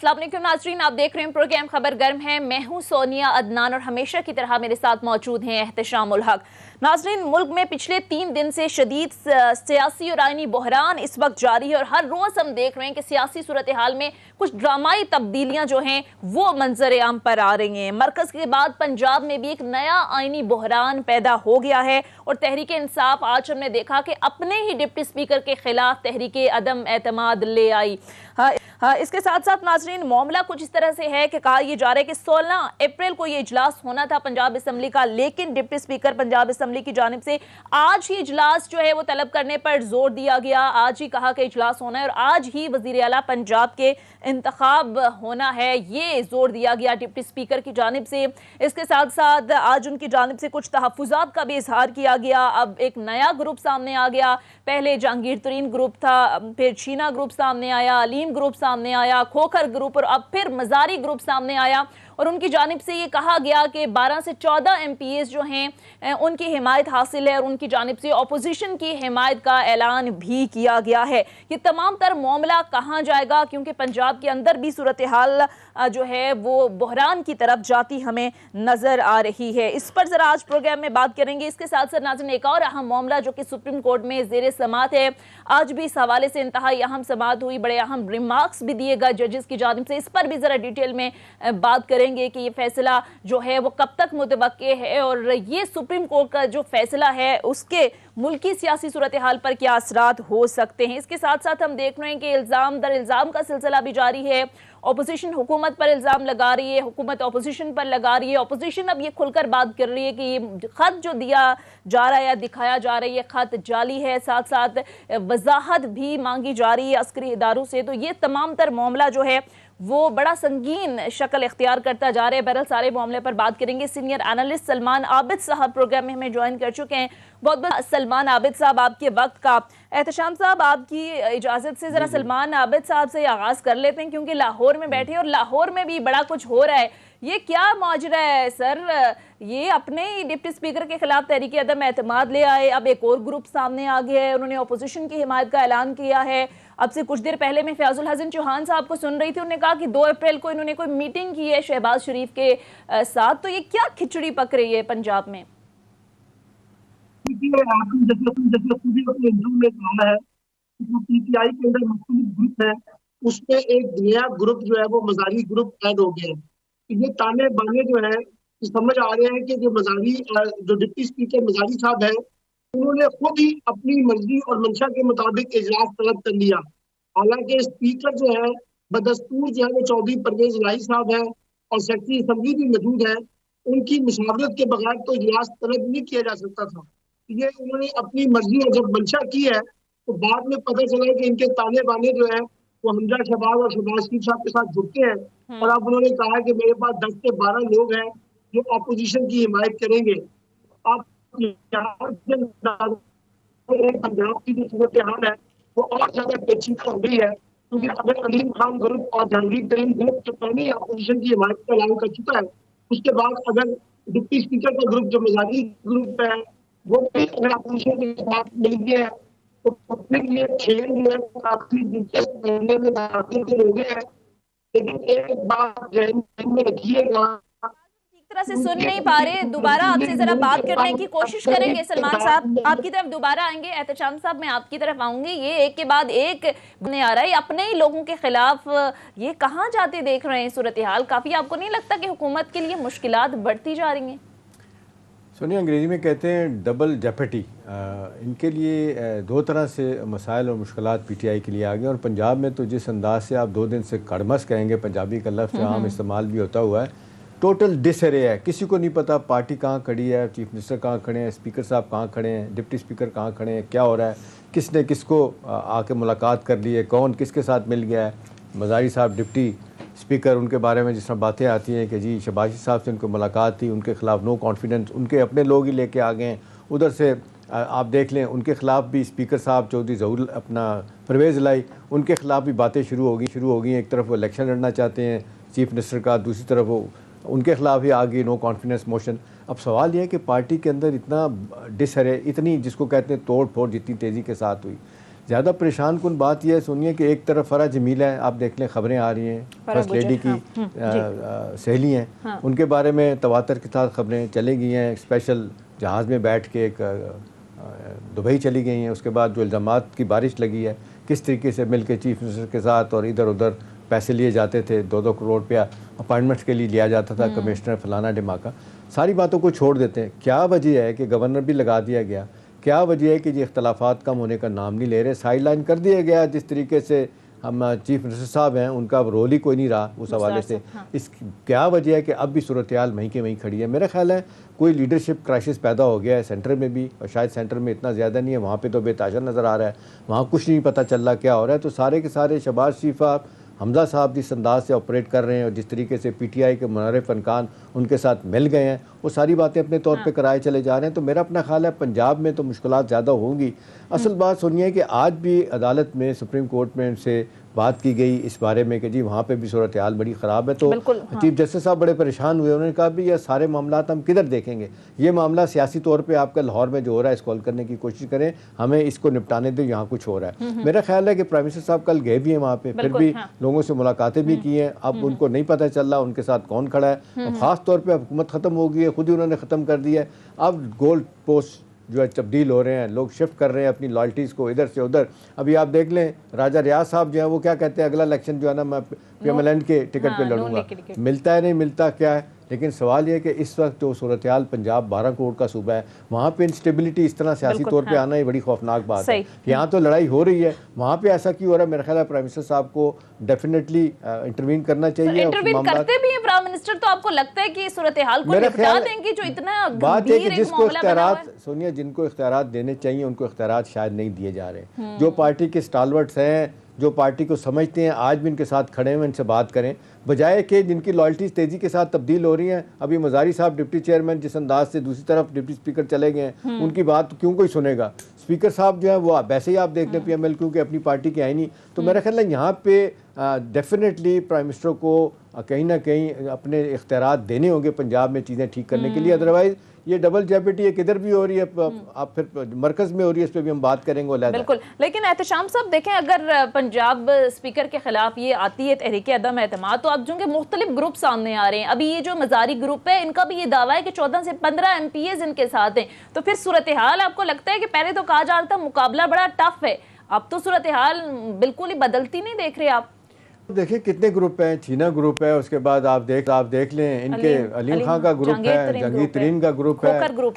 अस्सलाम वालेकुम नाजरीन, आप देख रहे हैं प्रोग्राम खबर गर्म है। मैं हूं सोनिया अदनान और हमेशा की तरह मेरे साथ मौजूद हैं एहतशाम उल हक। नाजरीन, मुल्क में पिछले 3 दिन से शदीद सियासी और आईनी बहरान इस वक्त जारी है और हर रोज़ हम देख रहे हैं कि सियासी सूरत हाल में कुछ ड्रामाई तब्दीलियां जो हैं वो मंजर आम पर आ रही हैं। मरकज़ के बाद पंजाब में भी एक नया आईनी बहरान पैदा हो गया है और तहरीक इंसाफ आज हमने देखा कि अपने ही डिप्टी स्पीकर के खिलाफ तहरीक अदम एतमाद ले आई। हाँ, इसके साथ साथ नाजरीन मामला कुछ इस तरह से है कि कहा यह जा रहा है कि 16 अप्रैल को ये इजलास होना था पंजाब असम्बली का, लेकिन डिप्टी स्पीकर पंजाब असम्बली की जानिब से आज ही इजलास जो है वो तलब करने पर जोर दिया गया। आज ही कहा कि इजलास होना है और आज ही वजीर आला पंजाब के इंतखाब होना है, ये जोर दिया गया डिप्टी स्पीकर की जानिब से। इसके साथ साथ आज उनकी जानिब से कुछ तहफ़्फ़ुज़ात का भी इजहार किया गया। अब एक नया ग्रुप सामने आ गया। पहले जहांगीर तरीन ग्रुप था, फिर शीना ग्रुप सामने आया, अलीम ग्रुप सामने आया, खोखर ग्रुप और अब फिर मजारी ग्रुप सामने आया और उनकी जानिब से ये कहा गया कि 12 से 14 MPs जो हैं उनकी हिमायत हासिल है और उनकी जानिब से अपोजिशन की हिमायत का ऐलान भी किया गया है। ये तमाम तर मामला कहाँ जाएगा, क्योंकि पंजाब के अंदर भी सूरत हाल जो है वो बहरान की तरफ जाती हमें नजर आ रही है। इस पर जरा आज प्रोग्राम में बात करेंगे। इसके साथ साथ नाज़रीन एक और अहम मामला जो कि सुप्रीम कोर्ट में ज़ेर समाअत है, आज भी इस हवाले से इंतहाई अहम समाअत हुई, बड़े अहम रिमार्क्स भी दिए गए जजेस की जानिब से। इस पर भी जरा डिटेल में बात करेंगे कि ये फैसला जो है वो कब तक मुतवक्के है और ये सुप्रीम कोर्ट का जो फैसला है उसके मुल्की सियासी सूरत हाल पर क्या असरात हो सकते हैं। इसके साथ साथ हम देख रहे हैं कि इल्ज़ाम दर इल्ज़ाम का सिलसिला भी जारी है। अपोजिशन हुकूमत पर इल्ज़ाम लगा रही है, हुकूमत अपोजिशन पर लगा रही है। अपोजिशन अब ये खुलकर बात कर रही है कि ये खत जो दिया जा रहा है या दिखाया जा रहा है ये खत जाली है, साथ साथ वजाहत भी मांगी जा रही है अस्करी इदारों से। तो ये तमाम तर मामला जो है वो बड़ा संगीन शक्ल इख्तियार करता जा रहा है। बहरहाल सारे मामले पर बात करेंगे। सीनियर एनालिस्ट सलमान आबिद साहब प्रोग्राम में हमें ज्वाइन कर चुके हैं। बहुत बहुत सलमान आबिद साहब आपके वक्त का। एहतशाम साहब, आपकी इजाज़त से ज़रा सलमान आबिद साहब से आगाज़ कर लेते हैं, क्योंकि लाहौर में बैठे और लाहौर में भी बड़ा कुछ हो रहा है। ये क्या माजरा है सर? ये अपने ही डिप्टी स्पीकर के खिलाफ तहरीक अदम एतमाद ले आए, अब एक और ग्रुप सामने आ गया है, उन्होंने अपोजिशन की हिमायत का ऐलान किया है। अब से कुछ देर पहले मैं फयाजुल हसन चौहान साहब को सुन रही थी, उन्होंने कहा कि 2 अप्रैल को इन्होंने कोई मीटिंग की है शहबाज शरीफ के साथ। तो ये क्या खिचड़ी पक रही है पंजाब में? पीटीआई के अंदर मुख्तलिफ ग्रुप है, उसमें एक नया ग्रुप जो है वो मजारी ग्रुप ऐड हो गया है। ये ताने बाने जो है समझ आ रहे हैं कि जो मजारी जो डिप्टी स्पीकर मजारी साहब है उन्होंने खुद ही अपनी मर्जी और मंशा के मुताबिक इजलास तलब कर लिया। हालांकि स्पीकर जो है बदस्तूर जो है वो चौधरी परवेज इलाही साहब है और सेक्रेटरी असम्बली भी मौजूद है। उनकी मुशावरत के बगैर तो इजलास तलब नहीं किया जा सकता था। ये उन्होंने अपनी मर्जी और जब मंशा की है तो बाद में पता चला कि इनके ताने बाने जो है वो हमजा शहबाज और शहबाज शरीफ साहब के साथ जुड़ते हैं और अब उन्होंने कहा कि मेरे पास 10 से 12 लोग हैं जो अपोजिशन की हिमायत करेंगे। अब पंजाब की जो सूरत हाल है वो और ज्यादा पेचीदा हो गई है, क्योंकि अगर अलीम खान ग्रुप और जहांगीर तरीन ग्रुप जो पहले अपोजिशन की हिमायत का ऐलान कर चुका है, उसके बाद अगर डिप्टी स्पीकर का ग्रुप जो मजारी ग्रुप है वो भी अगर अपोजिशन के साथ मिल गया है तो पब्लिक ये खेल जो है काफी दिलचस्प बनने में नाकाम हो गया है। लेकिन एक बात ध्यान में रखिएगा, ठीक तरह से सुन नहीं पा रहे, दोबारा आपसे जरा बात करने की कोशिश करेंगे। सलमान साहब आपकी तरफ दोबारा आएंगे, एहतशाम साहब मैं आपकी तरफ आऊंगी। ये एक के बाद एक बनने आ रहा है अपने ही लोगों के खिलाफ, ये कहाँ जाते देख रहे हैं सूरत हाल? काफी आपको नहीं लगता कि हुकूमत के लिए मुश्किलात बढ़ती जा रही हैं? सुनिए, अंग्रेज़ी में कहते हैं डबल जेपेटी। इनके लिए 2 तरह से मसाइल और मुश्किलात पीटीआई के लिए आ गए और पंजाब में तो जिस अंदाज से आप 2 दिन से कड़मस कहेंगे, पंजाबी का लफ्ज़ आम इस्तेमाल भी होता हुआ है, टोटल डिसरे है। किसी को नहीं पता पार्टी कहाँ खड़ी है, चीफ मिनिस्टर कहाँ खड़े हैं, स्पीकर साहब कहाँ खड़े हैं, डिप्टी स्पीकर कहाँ खड़े हैं, क्या हो रहा है, किसने किसको आके मुलाकात कर ली है, कौन किसके साथ मिल गया है। मजारी साहब डिप्टी स्पीकर, उनके बारे में जिस तरह बातें आती हैं कि जी शहबाज साहब से उनको मुलाकात थी, उनके खिलाफ नो कॉन्फिडेंस, उनके अपने लोग ही लेके आ गए हैं। उधर से आप देख लें उनके खिलाफ भी स्पीकर साहब चौधरी ज़हूर अपना परवेज़ इलाही, उनके खिलाफ भी बातें शुरू हो गई। एक तरफ वो इलेक्शन लड़ना चाहते हैं चीफ मिनिस्टर का, दूसरी तरफ वो उनके खिलाफ ही आ गई नो कॉन्फिडेंस मोशन। अब सवाल यह है कि पार्टी के अंदर इतना डिसहरे, इतनी जिसको कहते हैं तोड़ फोड़ जितनी तेज़ी के साथ हुई, ज़्यादा परेशान कुन बात यह है सुनिए कि एक तरफ फरा जमील है, आप देख लें खबरें आ रही हैं, फर्स्ट लेडी की सहेली हैं, उनके बारे में तवातर के साथ खबरें चली गई हैं, स्पेशल जहाज़ में बैठ के एक दुबई चली गई हैं। उसके बाद जो इल्ज़ामात की बारिश लगी है, किस तरीके से मिल के चीफ मिनिस्टर के साथ और इधर उधर पैसे लिए जाते थे, 2-2 करोड़ रुपया अपॉइंटमेंट्स के लिए लिया जाता था, कमिश्नर फलाना ढिमाका, सारी बातों को छोड़ देते हैं। क्या वजह है कि गवर्नर भी लगा दिया गया, क्या वजह है कि ये इख्तलाफात कम होने का नाम नहीं ले रहे, साइड लाइन कर दिया गया। जिस तरीके से हम चीफ मिनिस्टर साहब हैं, उनका रोल ही कोई नहीं रहा उस हवाले से। इस क्या वजह है कि अब भी सूरत हाल वहीं के वहीं खड़ी है। मेरा ख्याल है कोई लीडरशिप क्राइसिस पैदा हो गया है सेंटर में भी, और शायद सेंटर में इतना ज़्यादा नहीं है, वहाँ पे तो बेताशा नज़र आ रहा है, वहाँ कुछ नहीं पता चल रहा क्या हो रहा है। तो सारे के सारे शहबाज शरीफ आप, हमजा साहब जिस अंदाज से ऑपरेट कर रहे हैं और जिस तरीके से पीटीआई के मुनारे फनकान उनके साथ मिल गए हैं, वो सारी बातें अपने तौर पे कराए चले जा रहे हैं। तो मेरा अपना ख्याल है पंजाब में तो मुश्किलात ज़्यादा होंगी। असल बात सुनिए कि आज भी अदालत में, सुप्रीम कोर्ट में से बात की गई इस बारे में कि जी वहाँ पे भी सूरत हाल बड़ी ख़राब है। तो चीफ जस्टिस साहब बड़े परेशान हुए, उन्होंने कहा भी ये सारे मामला हम किधर देखेंगे, ये मामला सियासी तौर पे आपका लाहौर में जो हो रहा है इसको हल करने की कोशिश करें, हमें इसको निपटाने दें, यहाँ कुछ हो रहा है। मेरा ख्याल है कि प्राइम मिनिस्टर साहब कल गए भी हैं वहाँ पे, फिर भी लोगों से मुलाकातें भी की हैं। अब उनको नहीं पता चल रहा उनके साथ कौन खड़ा है। ख़ास तौर पर हुकूमत ख़त्म हो गई है, खुद ही उन्होंने ख़त्म कर दिया है। अब गोल्ड पोस्ट जो है तब्दील हो रहे हैं, लोग शिफ्ट कर रहे हैं अपनी लॉयल्टीज़ को इधर से उधर। अभी आप देख लें राजा रियाज साहब जो है वो क्या कहते हैं, अगला इलेक्शन जो है ना मैं पीएमएलएन के टिकट पे लड़ूंगा। मिलता है नहीं मिलता क्या है, लेकिन सवाल ये है कि इस वक्त जो सूरत हाल पंजाब 12 करोड़ का सूबा है, वहाँ पे इंस्टेबिलिटी इस तरह सियासी तौर पे आना ही बड़ी खौफनाक बात है। यहाँ तो लड़ाई हो रही है, वहाँ पे ऐसा क्यों हो रहा है? मेरा ख्याल है प्राइम मिनिस्टर साहब को डेफिनेटली इंटरवीन करना चाहिए। इंटरवीन करते भी हैं प्राइम मिनिस्टर, तो आपको लगता है कि सूरत हाल को निपटा देंगे जो इतना बात है कि जिसको इख्तियारात सुनिए, जिनको इख्तियारात देने चाहिए उनको इख्तियारात शायद नहीं दिए जा रहे। जो पार्टी के स्टालवर्ट्स हैं, जो पार्टी को समझते हैं, आज भी इनके साथ खड़े हुए, इनसे बात करें, बजाय कि जिनकी लॉयल्टीज़ तेज़ी के साथ तब्दील हो रही हैं। अभी मज़ारी साहब डिप्टी चेयरमैन जिस अंदाज से दूसरी तरफ डिप्टी स्पीकर चले गए हैं, उनकी बात क्यों कोई सुनेगा? स्पीकर साहब जो है वो वैसे ही आप देख लें पीएमएल क्योंकि अपनी पार्टी के आए नहीं। तो मेरा ख्याल है यहाँ पे डेफिनेटली प्राइम मिनिस्टर को कहीं ना कहीं अपने इख्तियारात देने होंगे पंजाब में चीज़ें ठीक करने के लिए। अदरवाइज़ ये डबल जेपिटी किधर भी हो रही है, आप फिर मरकज में हो रही है, इस पर भी हम बात करेंगे। बिल्कुल, लेकिन एहतशाम साहब देखें, अगर पंजाब स्पीकर के खिलाफ ये आती है तहरीक अदम एतमाद, तो अब चूंकि मुख्तलिफ ग्रुप सामने आ रहे हैं। अभी ये जो मजारी ग्रुप है, इनका भी ये दावा है कि 14 से 15 MPs इनके साथ हैं। तो फिर सूरत हाल आपको लगता है कि पहले तो कहा जा रहा था मुकाबला बड़ा टफ है, अब तो सूरत हाल बिल्कुल ही बदलती नहीं देख रहे आप? देखिए कितने ग्रुप हैं, चीना ग्रुप है, उसके बाद आप देख लें इनके अलीम खान का ग्रुप है, जहांगीर तरीन का ग्रुप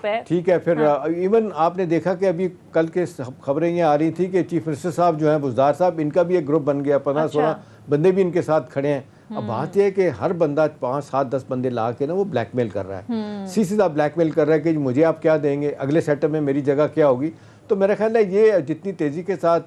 है, ठीक है। फिर इवन आपने देखा कि अभी कल के खबरें ये आ रही थी कि चीफ मिनिस्टर साहब जो हैं बुज़दार साहब, इनका भी एक ग्रुप बन गया, 15-16 बंदे भी इनके साथ खड़े हैं। अब बात यह है कि हर बंदा 5-7-10 बंदे ला के ना वो ब्लैकमेल कर रहा है, सीधा ब्लैकमेल कर रहा है कि मुझे आप क्या देंगे, अगले सेटअप में मेरी जगह क्या होगी। तो मेरा ख्याल है ये जितनी तेज़ी के साथ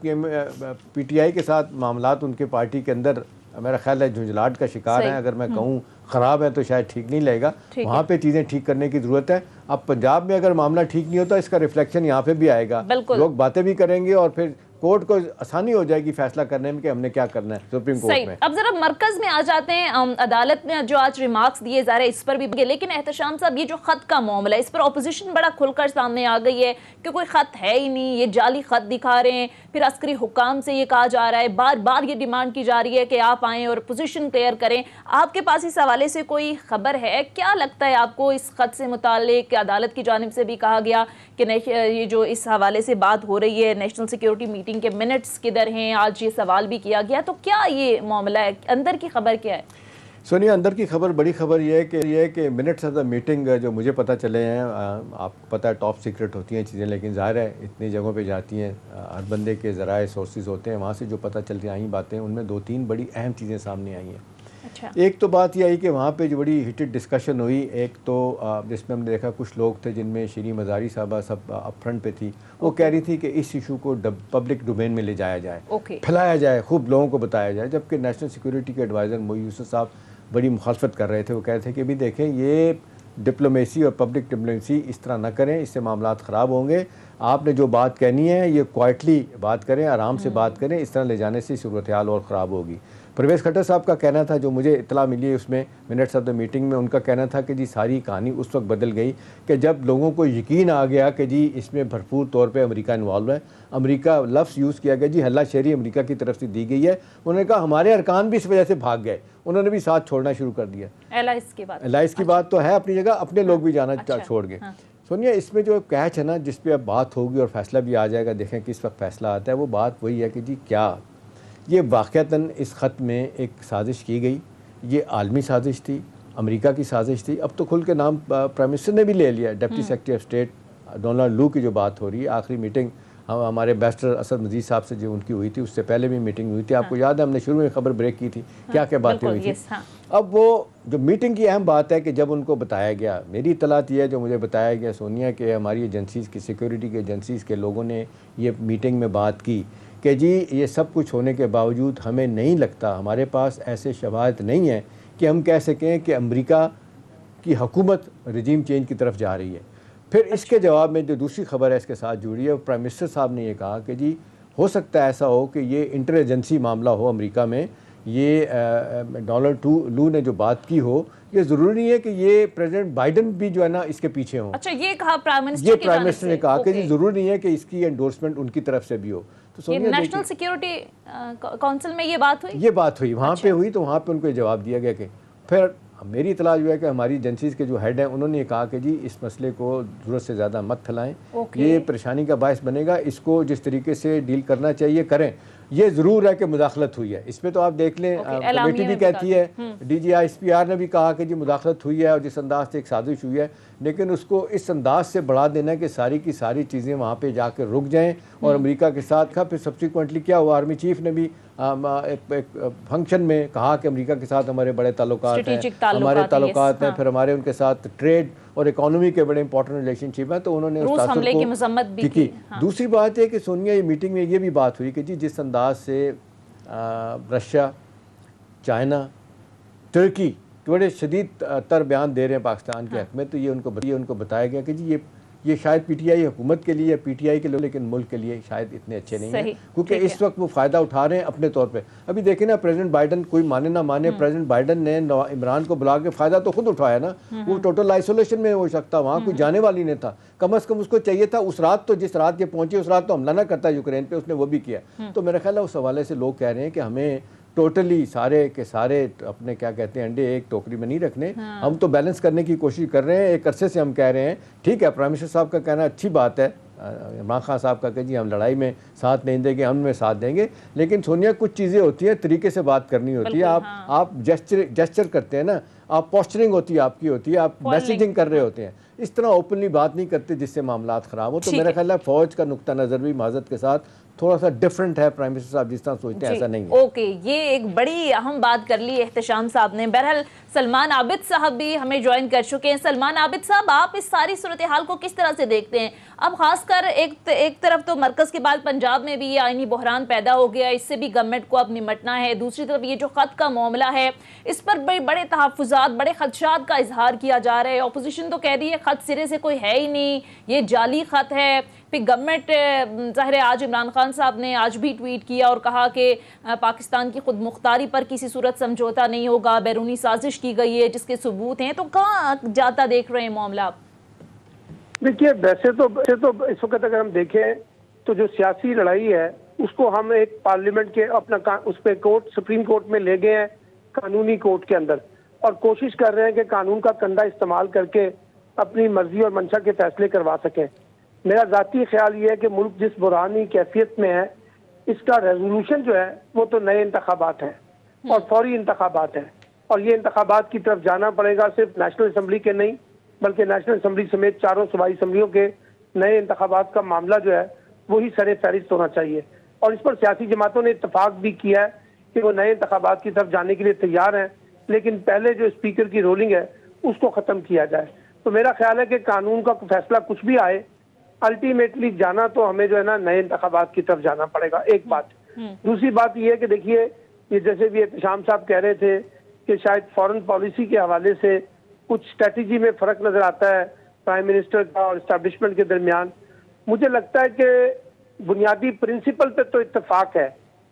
पीटीआई के साथ मामलात उनके पार्टी के अंदर मेरा ख्याल है झुंझलाहट का शिकार है। अगर मैं कहूँ ख़राब है तो शायद ठीक नहीं लगेगा, वहाँ पे चीज़ें ठीक करने की ज़रूरत है। अब पंजाब में अगर मामला ठीक नहीं होता इसका रिफ्लेक्शन यहाँ पे भी आएगा, लोग बातें भी करेंगे और फिर कोर्ट को आसानी हो जाएगी फैसला करने में कि हमने क्या करना है सुप्रीम कोर्ट में। अब जरा मरकज में आ जाते हैं, अदालत ने जो आज रिमार्क्स दिए जा रहे हैं इस पर भी, लेकिन एहतशाम साहब ये जो खत का मामला है, इस पर ऑपोजिशन बड़ा खुलकर सामने आ गई है कि कोई खत है ही नहीं, ये जाली खत दिखा रहे हैं। फिर अस्करी हुकाम से ये कहा जा रहा है, बार बार ये डिमांड की जा रही है कि आप आएँ और पोजीशन क्लियर करें। आपके पास इस हवाले से कोई खबर है? क्या लगता है आपको इस खत से मुताल्लिक? अदालत की जानिब से भी कहा गया कि ये जो इस हवाले से बात हो रही है, नेशनल सिक्योरिटी मीटिंग के मिनट्स किधर हैं, आज ये सवाल भी किया गया। तो क्या ये मामला है, अंदर की खबर क्या है? सोनिया, अंदर की खबर, बड़ी खबर ये है कि मिनट्स ऑफ द मीटिंग जो मुझे पता चले हैं, आपको पता है टॉप सीक्रेट होती हैं चीज़ें, लेकिन ज़ाहिर है इतनी जगहों पे जाती हैं, हर बंदे के ज़राए सोर्सेज होते हैं, वहाँ से जो पता चलती आई बातें, उनमें 2-3 बड़ी अहम चीज़ें सामने आई हैं। अच्छा। एक तो बात यह आई कि वहाँ पे जो बड़ी हीटेड डिस्कशन हुई, एक तो जिसमें हमने देखा कुछ लोग थे जिनमें श्री मज़ारी साहबा सब अप फ्रंट पे थी, वो कह रही थी कि इस इशू को पब्लिक डोमेन में ले जाया जाए, फैलाया जाए, खूब लोगों को बताया जाए। जबकि नेशनल सिक्योरिटी के एडवाइज़र मोई यूसुफ साहब बड़ी मुखालफत कर रहे थे, वो कह रहे थे कि भी देखें ये डिप्लोमेसी और पब्लिक डिप्लोमेसी इस तरह ना करें, इससे मामलात ख़राब होंगे। आपने जो बात कहनी है ये क्वाइटली बात करें, आराम से बात करें, इस तरह ले जाने से सूरत हाल और ख़राब होगी। परवेज़ खट्टर साहब का कहना था, जो मुझे इतला मिली है उसमें मिनट्स ऑफ द मीटिंग में, उनका कहना था कि जी सारी कहानी उस वक्त बदल गई कि जब लोगों को यकीन आ गया कि जी इसमें भरपूर तौर पे अमेरिका इन्वॉल्व है। अमेरिका लफ्ज़ यूज़ किया गया जी, हल्ला शेरी अमेरिका की तरफ से दी गई है। उन्होंने कहा हमारे अरकान भी इस वजह से भाग गए, उन्होंने भी साथ छोड़ना शुरू कर दिया। एलाइस की बात तो है अपनी जगह, अपने लोग भी जाना छोड़ गए। सोनिया, इसमें जो कैच है ना, जिस पे अब बात होगी और फैसला भी आ जाएगा, देखें किस वक्त फैसला आता है, वो बात वही है कि जी क्या ये वाक़तन इस ख़त में एक साजिश की गई, ये आलमी साजिश थी, अमेरिका की साजिश थी। अब तो खुल के नाम प्राइम मिनिस्टर ने भी ले लिया, deputy secretary of state Donald लू की जो बात हो रही है। आखिरी मीटिंग हमारे एम्बेसडर असद मजीद साहब से जो उनकी हुई थी, उससे पहले भी मीटिंग हुई थी। आपको याद है हमने शुरू में खबर ब्रेक की थी, क्या क्या बातें हुई थी। अब वो जो मीटिंग की अहम बात है कि जब उनको बताया गया, मेरी इतलात ये है जो मुझे बताया गया सोनिया, कि हमारी एजेंसीज़ की, सिक्योरिटी की एजेंसीज़ के लोगों ने ये मीटिंग में बात की कि जी ये सब कुछ होने के बावजूद हमें नहीं लगता, हमारे पास ऐसे शवाहद नहीं है कि हम कह सकें कि अमेरिका की हुकूमत रजीम चेंज की तरफ जा रही है। फिर इसके जवाब में जो दूसरी खबर है इसके साथ जुड़ी है, प्राइम मिनिस्टर साहब ने ये कहा कि जी हो सकता है ऐसा हो कि ये इंटर एजेंसी मामला हो अमेरिका में, ये डोनाल्ड लू ने जो बात की हो, ये ज़रूरी नहीं है कि ये प्रेसिडेंट बाइडन भी जो है ना इसके पीछे हो। अच्छा, ये कहा प्राइम मिनिस्टर, ये प्राइम मिनिस्टर ने कहा कि जी ज़रूरी नहीं है कि इसकी एंडोर्समेंट उनकी तरफ से भी हो। तो नेशनल सिक्योरिटी काउंसिल में ये बात हुई, वहाँ पे हुई, तो वहाँ पे उनको जवाब दिया गया कि फिर मेरी इतला जो है कि हमारी एजेंसीज़ के जो हेड हैं उन्होंने ये कहा कि जी इस मसले को ज़रूरत से ज़्यादा मत फैलाएं, ये परेशानी का बायस बनेगा, इसको जिस तरीके से डील करना चाहिए करें। ये ज़रूर है कि मुदाखलत हुई है, इसमें तो आप देख लें, कमेटी भी कहती है, DGISPR ने भी कहा कि जी मुदाखलत हुई है और जिस अंदाज से एक साजिश हुई है, लेकिन उसको इस अंदाज से बढ़ा देना कि सारी की सारी चीज़ें वहाँ पे जाकर रुक जाएं और अमेरिका के साथ का। फिर सब्सिक्वेंटली क्या हुआ, आर्मी चीफ ने भी एक फंक्शन में कहा कि अमेरिका के साथ हमारे बड़े ताल्लुकात हैं, हमारे ताल्लुकात हैं, फिर हमारे उनके साथ ट्रेड और इकोनॉमी के बड़े इंपॉर्टेंट रिलेशनशिप हैं, तो उन्होंने रूस हमले की मजम्मत भी की। दूसरी बात है कि सोनिया, ये मीटिंग में ये भी बात हुई कि जी जिस अंदाज से रशिया, चाइना, तुर्की बड़े शदीद तर बयान दे रहे हैं पाकिस्तान के हक में, तो ये उनको बताया गया कि जी ये शायद पीटीआई हुकूमत के लिए, पीटीआई के लिए, लेकिन मुल्क के लिए शायद इतने अच्छे नहीं हैं, क्योंकि इस वक्त वो फ़ायदा उठा रहे हैं अपने तौर पे। अभी देखें ना, प्रेसिडेंट बाइडन, कोई माने ना माने, प्रेसिडेंट बाइडन ने इमरान को बुला के फ़ायदा तो खुद उठाया ना। वो टोटल आइसोलेशन में हो सकता, वहाँ कोई जाने वाली नहीं था, कम अज़ कम उसको चाहिए था उस रात, तो जिस रात ये पहुँचे उस रात तो हमला ना करता यूक्रेन पे, उसने वो भी किया। तो मेरा ख्याल है उस हवाले से लोग कह रहे हैं कि हमें टोटली सारे के सारे अपने क्या कहते हैं अंडे एक टोकरी में नहीं रखने। हम तो बैलेंस करने की कोशिश कर रहे हैं, एक अरसे से हम कह रहे हैं। ठीक है, प्राइम मिनिस्टर साहब का कहना अच्छी बात है, इमरान खान साहब का कि जी हम लड़ाई में साथ नहीं देंगे, हम में साथ देंगे, लेकिन सोनिया कुछ चीज़ें होती हैं, तरीके से बात करनी होती है। आप जेस्चर करते हैं ना, आप पोस्चरिंग होती है, आपकी होती है, आप मैसेजिंग कर रहे होते हैं, इस तरह ओपनली बात नहीं करते जिससे मामलात ख़राब हो। तो मेरा ख्याल है फ़ौज का नुक्ता नज़र भी माजत के साथ थोड़ा सा डिफरेंट है, प्राइम मिनिस्टर साहब जिस तरह सोचते हैं ऐसा नहीं है। ओके, ये एक बड़ी अहम बात कर ली एहतशाम साहब ने। बहरहाल सलमान आबिद साहब भी हमें ज्वाइन कर चुके हैं। सलमान आबिद साहब, आप इस सारी सूरत हाल को किस तरह से देखते हैं? अब खासकर एक तरफ तो मरकज़ के बाद पंजाब में भी ये आईनी बहरान पैदा हो गया, इससे भी गवर्नमेंट को अब निमटना है। दूसरी तरफ ये जो ख़त का मामला है, इस पर बड़े तहफ़्फ़ुज़ात, बड़े खदशात का इजहार किया जा रहा है। अपोजिशन तो कह रही है ख़त सिरे से कोई है ही नहीं, ये जाली ख़त है। फिर गवर्नमेंट, ज़ाहिर है आज इमरान खान साहब ने आज भी ट्वीट किया और कहा कि पाकिस्तान की खुद मुख्तारी पर किसी सूरत समझौता नहीं होगा, बैरूनी साजिश की गई है जिसके सबूत हैं। तो कहाँ जाता देख रहे हैं मामला? देखिए, वैसे तो इस वक्त अगर हम देखें तो जो सियासी लड़ाई है उसको हम एक पार्लियामेंट के अपना उस पर कोर्ट, सुप्रीम कोर्ट में ले गए हैं, कानूनी कोर्ट के अंदर, और कोशिश कर रहे हैं कि कानून का कंधा इस्तेमाल करके अपनी मर्जी और मंशा के फैसले करवा सकें। मेरा ज़ाती ख्याल ये है कि मुल्क जिस बुरानी कैफियत में है, इसका रेजोल्यूशन जो है वो तो नए इंतखाबात हैं और फौरी इंतखाबात हैं, और ये इंतखाबात की तरफ जाना पड़ेगा, सिर्फ नेशनल असम्बली के नहीं बल्कि नेशनल असम्बली समेत चारों सूबाई असम्बलियों के नए इंतखाबात का मामला जो है वही सरे फहरिस्त होना चाहिए। और इस पर सियासी जमातों ने इत्तफाक भी किया है कि वो नए इंतखाबात की तरफ जाने के लिए तैयार हैं, लेकिन पहले जो स्पीकर की रोलिंग है उसको ख़त्म किया जाए। तो मेरा ख्याल है कि कानून का फैसला कुछ भी आए, अल्टीमेटली जाना तो हमें जो है ना नए इंतखाबात की तरफ जाना पड़ेगा, एक बात। दूसरी बात यह है कि देखिए, ये जैसे भी एहतशाम साहब कह रहे थे कि शायद फॉरेन पॉलिसी के हवाले से कुछ स्ट्रेटजी में फर्क नजर आता है प्राइम मिनिस्टर का और एस्टैब्लिशमेंट के दरमियान। मुझे लगता है कि बुनियादी प्रिंसिपल पे तो इत्तेफाक है,